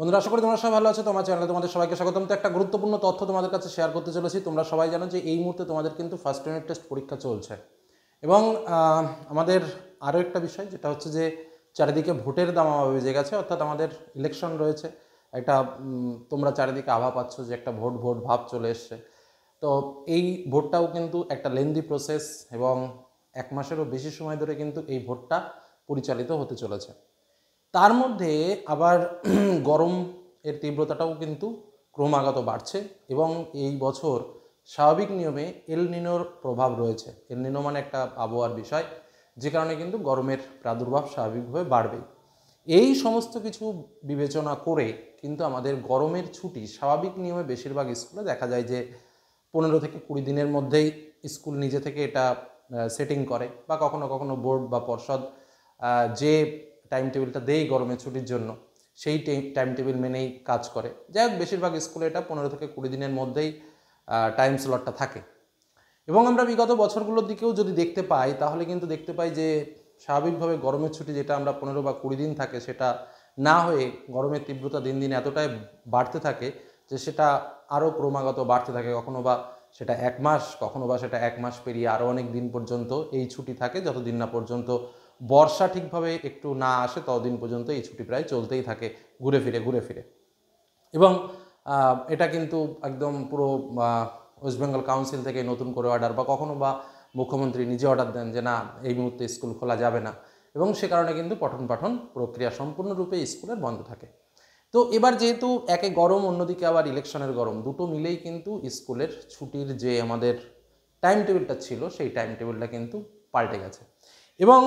বন্ধুরা, আশা করি তোমরা সবাই ভালো আছো। তোমার চ্যানেলে তোমাদের সবাইকে স্বাগতম। তো একটা গুরুত্বপূর্ণ তথ্য তোমাদের কাছে শেয়ার করতে চলেছি। তোমরা সবাই জানো যে এই মুহূর্তে তোমাদের কিন্তু ফার্স্ট ইউনিট টেস্ট পরীক্ষা চলছে এবং আমাদের আরও একটা বিষয় যেটা হচ্ছে যে চারিদিকে ভোটের দামামা বেজে গেছে, অর্থাৎ আমাদের ইলেকশন রয়েছে। একটা তোমরা চারিদিকে আভা পাচ্ছ যে একটা ভোট ভোট ভাব চলে এসছে। তো এই ভোটটাও কিন্তু একটা লেন্দি প্রসেস এবং 1 মাসেরও বেশি সময় ধরে কিন্তু এই ভোটটা পরিচালিত হতে চলেছে। তার মধ্যে আবার গরম এর তীব্রতাটাও কিন্তু ক্রমাগত বাড়ছে এবং এই বছর স্বাভাবিক নিয়মে এল নিনোর প্রভাব রয়েছে। এল নিনো মানে একটা আবহাওয়ার বিষয়, যে কারণে কিন্তু গরমের প্রাদুর্ভাব স্বাভাবিকভাবে বাড়বেই। এই সমস্ত কিছু বিবেচনা করে কিন্তু আমাদের গরমের ছুটি স্বাভাবিক নিয়মে বেশিরভাগ স্কুলে দেখা যায় যে 15 থেকে 20 দিনের মধ্যেই স্কুল নিজে থেকে এটা সেটিং করে, বা কখনো কখনো বোর্ড বা পর্ষদ যে টাইম টেবিলটা দেয় গরমের ছুটির জন্য সেই টাইম টেবিল মেনেই কাজ করে। যাই হোক, বেশিরভাগ স্কুলে এটা 15 থেকে 20 দিনের মধ্যেই টাইম স্লটটা থাকে। এবং আমরা বিগত বছরগুলোর দিকেও যদি দেখতে পাই, তাহলে কিন্তু দেখতে পাই যে স্বাভাবিকভাবে গরমের ছুটি যেটা আমরা 15 বা 20 দিন থাকে, সেটা না হয়ে গরমের তীব্রতা দিন দিন এতটাই বাড়তে থাকে যে সেটা আরও ক্রমাগত বাড়তে থাকে। কখনো বা সেটা 1 মাস, কখনো বা সেটা 1 মাস পেরিয়ে আরও অনেক দিন পর্যন্ত এই ছুটি থাকে, যতদিন না পর্যন্ত বর্ষা ঠিকভাবে একটু না আসে ততদিন পর্যন্ত এই ছুটি প্রায় চলতেই থাকে ঘুরে ফিরে। এবং এটা কিন্তু একদম পুরো ওয়েস্ট বেঙ্গল কাউন্সিল থেকে নতুন করে অর্ডার, বা কখনো বা মুখ্যমন্ত্রী নিজে অর্ডার দেন যে না, এই মুহূর্তে স্কুল খোলা যাবে না, এবং সে কারণে কিন্তু পঠন পাঠন প্রক্রিয়া সম্পূর্ণরূপে স্কুলের বন্ধ থাকে। তো এবার যেহেতু একে গরম, অন্যদিকে আবার ইলেকশনের গরম, দুটো মিলেই কিন্তু স্কুলের ছুটির যে আমাদের টাইম টেবিলটা ছিল সেই টাইম টেবিলটা কিন্তু পাল্টে গেছে। এবং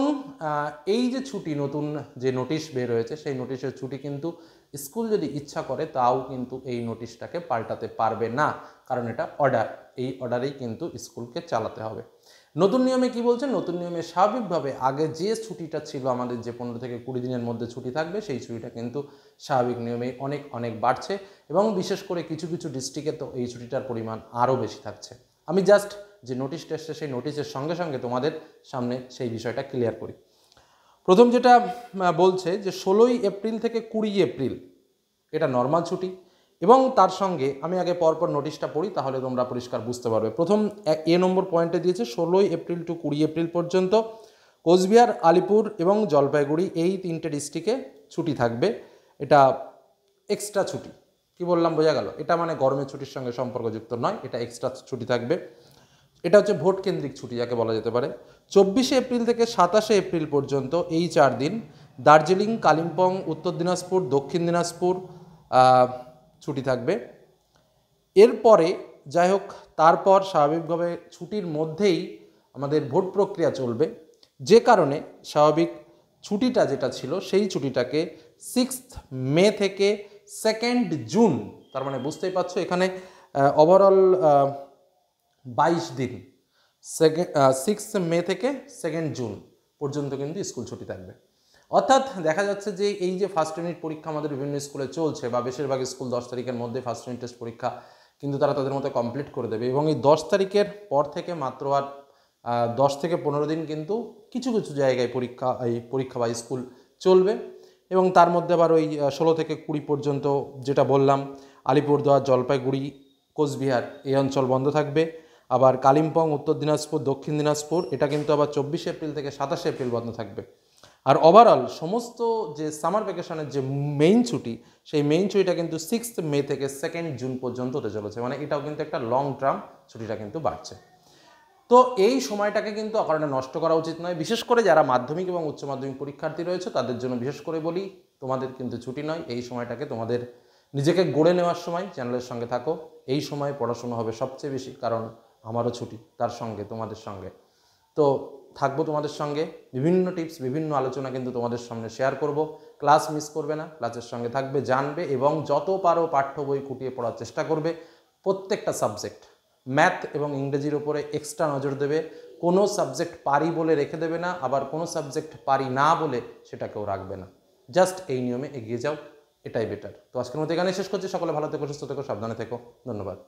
এই যে ছুটি, নতুন যে নোটিশ বের হয়েছে, সেই নোটিশের ছুটি কিন্তু স্কুল যদি ইচ্ছা করে তাও কিন্তু এই নোটিশটাকে পাল্টাতে পারবে না, কারণ এটা অর্ডার। এই অর্ডারেই কিন্তু স্কুলকে চালাতে হবে। নতুন নিয়মে কি বলছে? নতুন নিয়মে স্বাভাবিকভাবে আগে যে ছুটিটা ছিল আমাদের, যে 15 থেকে 20 দিনের মধ্যে ছুটি থাকবে, সেই ছুটিটা কিন্তু স্বাভাবিক নিয়মেই অনেক বাড়ছে এবং বিশেষ করে কিছু কিছু ডিস্ট্রিক্টে তো এই ছুটিটার পরিমাণ আরও বেশি থাকছে। আমি জাস্ট যে নোটিশটা এসছে সেই নোটিশের সঙ্গে সঙ্গে তোমাদের সামনে সেই বিষয়টা ক্লিয়ার করি। প্রথম যেটা বলছে যে 16ই এপ্রিল থেকে 20 এপ্রিল এটা নর্মাল ছুটি, এবং তার সঙ্গে আমি আগে পরপর নোটিশটা পড়ি, তাহলে তোমরা পরিষ্কার বুঝতে পারবে। প্রথম নম্বর পয়েন্টে দিয়েছে 16ই এপ্রিল টু 20 এপ্রিল পর্যন্ত কোচবিহার, আলিপুর এবং জলপাইগুড়ি এই 3টে ডিস্ট্রিক্টে ছুটি থাকবে। এটা এক্সট্রা ছুটি। কি বললাম, বোঝা গেল? এটা মানে গরমের ছুটির সঙ্গে সম্পর্কযুক্ত নয়, এটা এক্সট্রা ছুটি থাকবে। এটা হচ্ছে ভোট কেন্দ্রিক ছুটি যাকে বলা যেতে পারে। 24শে এপ্রিল থেকে 27শে এপ্রিল পর্যন্ত এই 4 দিন দার্জিলিং, কালিম্পং, উত্তর দিনাজপুর, দক্ষিণ দিনাজপুর ছুটি থাকবে। এরপরে যাই হোক, তারপর স্বাভাবিকভাবে ছুটির মধ্যেই আমাদের ভোট প্রক্রিয়া চলবে, যে কারণে স্বাভাবিক ছুটিটা যেটা ছিল সেই ছুটিটাকে 6 মে থেকে 2 জুন, তার মানে বুঝতেই পারছো এখানে ওভারঅল 22 দিন, 6 মে থেকে 2 জুন পর্যন্ত কিন্তু স্কুল ছুটি থাকবে। অর্থাৎ দেখা যাচ্ছে যে এই যে ফার্স্ট ইউনিট পরীক্ষা আমাদের বিভিন্ন স্কুলে চলছে, বা বেশিরভাগ স্কুল 10 তারিখের মধ্যে ফার্স্ট ইউনিট টেস্ট পরীক্ষা কিন্তু তারা তাদের মতো কমপ্লিট করে দেবে, এবং এই 10 তারিখের পর থেকে মাত্র আর 10 থেকে 15 দিন কিন্তু কিছু কিছু জায়গায় পরীক্ষা বা স্কুল চলবে। এবং তার মধ্যে আবার ওই 16 থেকে 20 পর্যন্ত যেটা বললাম, আলিপুরদুয়ার, জলপাইগুড়ি, কোচবিহার এই অঞ্চল বন্ধ থাকবে। আবার কালিম্পং, উত্তর দিনাজপুর, দক্ষিণ দিনাজপুর এটা কিন্তু আবার 24শে এপ্রিল থেকে 27শে এপ্রিল বন্ধ থাকবে। আর ওভারঅল সমস্ত যে সামার ভ্যাকেশনের যে মেইন ছুটি, সেই মেইন ছুটিটা কিন্তু 6 মে থেকে 2 জুন পর্যন্ত হতে চলেছে। মানে এটাও কিন্তু একটা লং টার্ম ছুটিটা কিন্তু বাড়ছে। তো এই সময়টাকে কিন্তু অকারণে নষ্ট করা উচিত নয়। বিশেষ করে যারা মাধ্যমিক এবং উচ্চ মাধ্যমিক পরীক্ষার্থী রয়েছে তাদের জন্য বিশেষ করে বলি, তোমাদের কিন্তু ছুটি নয়। এই সময়টাকে তোমাদের নিজেকে গড়ে নেওয়ার সময়, চ্যানেলের সঙ্গে থাকো। এই সময় পড়াশোনা হবে সবচেয়ে বেশি, কারণ আমারও ছুটি, তার সঙ্গে তোমাদের সঙ্গে তো থাকবো তোমাদের সঙ্গে। বিভিন্ন টিপস, বিভিন্ন আলোচনা কিন্তু তোমাদের সামনে শেয়ার করব। ক্লাস মিস করবে না, ক্লাসের সঙ্গে থাকবে, জানবে এবং যত পারো পাঠ্য বই খুঁটিয়ে পড়ার চেষ্টা করবে। প্রত্যেকটা সাবজেক্ট, ম্যাথ এবং ইংরেজির ওপরে এক্সট্রা নজর দেবে। কোনো সাবজেক্ট পারি বলে রেখে দেবে না, আবার কোনো সাবজেক্ট পারি না বলে সেটাকেও রাখবে না। জাস্ট এই নিয়মে এগিয়ে যাও, এটাই বেটার। তো আজকের মতো এখানে শেষ করছি। সকলে ভালো থেকো, সুস্থ থেকো, সাবধানে থেকো। ধন্যবাদ।